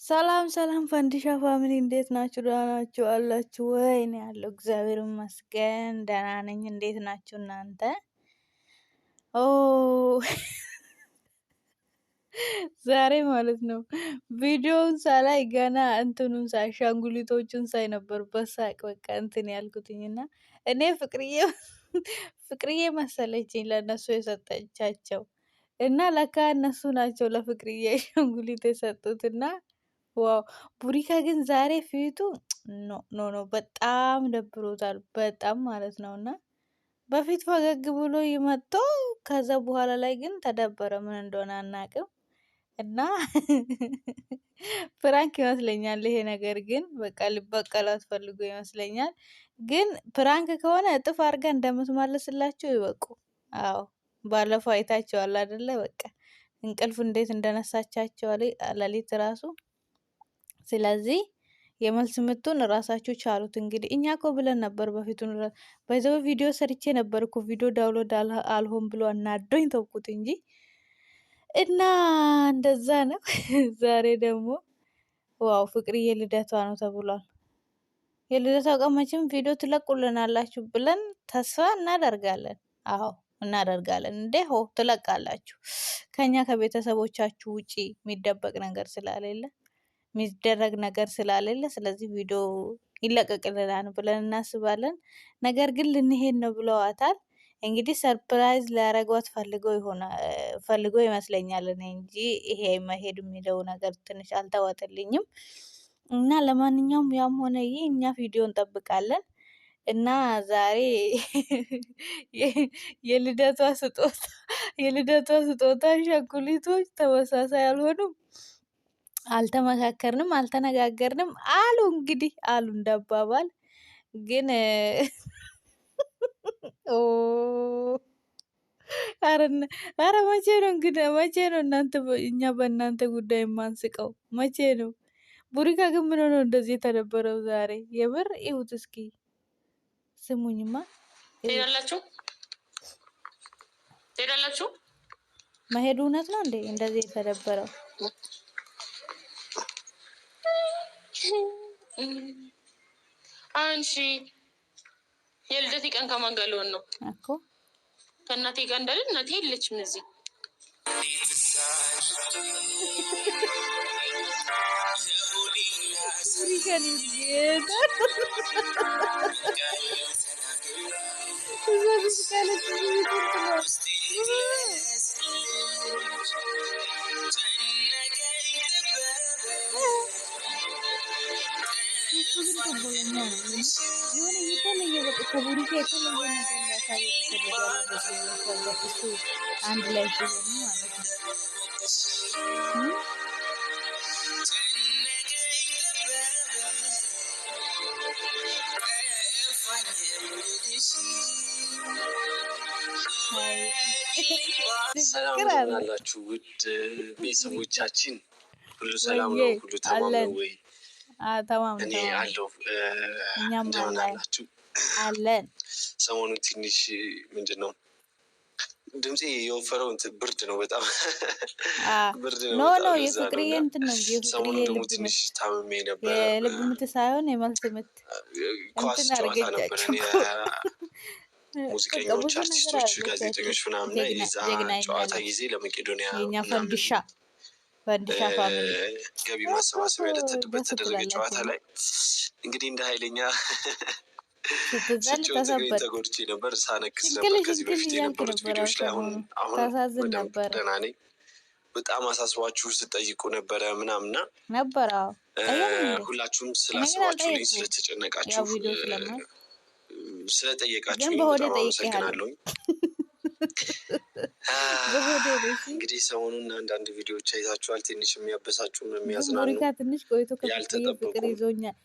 ሰላም ሰላም ፈንዲሻ ፋሚሊ እንዴት ናችሁ? ደህና ናችሁ አላችሁ ወይ? እኔ ያለው እግዚአብሔር ይመስገን ደህና ነኝ። እንዴት ናችሁ እናንተ? ኦ ዛሬ ማለት ነው ቪዲዮውን ሳላይ ገና እንትኑን ሳይ አሻንጉሊቶቹን ሳይ ነበር በሳቅ በቃ እንትን ያልኩትኝና እኔ ፍቅርዬ መሰለችኝ ለእነሱ የሰጠቻቸው እና ለካ እነሱ ናቸው ለፍቅርዬ አሻንጉሊት የሰጡትና ዋው ቡሪካ ግን ዛሬ ፊቱ ኖ በጣም ደብሮታል። በጣም ማለት ነው። እና በፊት ፈገግ ብሎ ይመጥቶ ከዛ በኋላ ላይ ግን ተደበረ። ምን እንደሆነ አናቅም። እና ፕራንክ ይመስለኛል ይሄ ነገር ግን በቃ ሊበቀላት ፈልጎ ይመስለኛል። ግን ፕራንክ ከሆነ እጥፍ አድርጋ እንደምትመልስላቸው ይወቁ። አዎ ባለፈው አይታቸዋል አይደለ? በቃ እንቅልፍ እንዴት እንደነሳቻቸው ሌሊት ራሱ። ስለዚህ የመልስ ምቱን ራሳችሁ ቻሉት። እንግዲህ እኛ እኮ ብለን ነበር በፊቱን በዛው ቪዲዮ ሰርቼ ነበር እኮ ቪዲዮ ዳውንሎድ አልሆን ብሎ አናዶኝ ተውኩት እንጂ እና እንደዛ ነው። ዛሬ ደግሞ ዋው ፍቅርዬ ልደቷ ነው ተብሏል። የልደቷ ቀን መቼም ቪዲዮ ትለቁልናላችሁ ብለን ተስፋ እናደርጋለን። አዎ እናደርጋለን። እንዴ ሆ ትለቃላችሁ። ከኛ ከቤተሰቦቻችሁ ውጪ የሚደበቅ ነገር ስለሌለ የሚደረግ ነገር ስለሌለ ስለዚህ ቪዲዮ ይለቀቅልናል ብለን እናስባለን። ነገር ግን ልንሄድ ነው ብለዋታል። እንግዲህ ሰርፕራይዝ ሊያረጓት ፈልገው ይመስለኛል እኔ እንጂ ይሄ መሄድ የሚለው ነገር ትንሽ አልተዋጠልኝም። እና ለማንኛውም ያም ሆነ ይህ እኛ ቪዲዮ እንጠብቃለን። እና ዛሬ የልደቷ ስጦታ አሻንጉሊቶች ተመሳሳይ አልሆኑም። አልተመካከርንም፣ አልተነጋገርንም አሉ እንግዲህ አሉ እንዳባባል ግን አረ መቼ ነው እንግዲህ መቼ ነው እናንተ እኛ በእናንተ ጉዳይ የማንስቀው መቼ ነው? ቡሪካ ግን ምን ሆኖ እንደዚህ የተደበረው ዛሬ? የምር ይሁት እስኪ ስሙኝማ። ትሄዳላችሁ መሄዱ እውነት ነው እንዴ? እንደዚህ የተደበረው አንሺ የልደቴ ቀን ከማን ጋር ልሆን ነው እኮ? ከእናቴ ጋር እንዳለ እናቴ የለችም እዚህ። የሆነ የተለየ በቃ ከቡሪካ የተለየ ነገር ሊያሳየው ተፈልጓል። እሱ አንድ ላይ ሲሆኑ ማለት ነው። ሰላም አላችሁ ውድ ቤተሰቦቻችን፣ ሁሉ ሰላም ነው? ሁሉ ተማም ነው ወይ? እኔ አለሁ። እንደምን አላችሁ? አለን። ሰሞኑን ትንሽ ምንድን ነው ድምፄ የወፈረው ብርድ ነው፣ በጣም ብርድ ነው። ኖ የፍቅርዬ እንትን ነው። ሰሞኑን ደግሞ ትንሽ ታምሜ ነበር። የልብ ምት ሳይሆን የመልስ ምት ኳስ ጨዋታ ነበር። ሙዚቀኞች፣ አርቲስቶች፣ ጋዜጠኞች ምናምን የዛ ጨዋታ ጊዜ ለመቄዶንያ ፈንዲሻ ፋሚሊ ገቢ ማሰባሰቢያ በተደረገ ጨዋታ ላይ እንግዲህ እንደ ኃይለኛ ተጎድቼ ነበር። ሳነክስ ነበር ከዚህ በፊት የነበሩት ቪዲዮዎች ላይ። አሁን ደህና ነኝ። በጣም አሳስባችሁ ስጠይቁ ነበረ ምናምና ነበር። ሁላችሁም ስላስባችሁልኝ፣ ስለተጨነቃችሁ፣ ስለጠየቃችሁ በጣም አመሰግናለሁ። እንግዲህ ሰሞኑን አንዳንድ ቪዲዮዎች አይታችኋል። ትንሽ የሚያበሳጩም የሚያዝናኑ ያልተጠበቁ ፍቅር ይዞኛል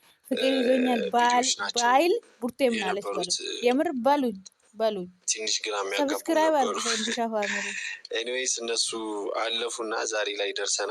ባይል ቡርቴም ናለች። የምር በሉኝ ትንሽ ግራ የሚያጋቡ ነበሩ። ኤኒዌይስ እነሱ አለፉና ዛሬ ላይ ደርሰናል።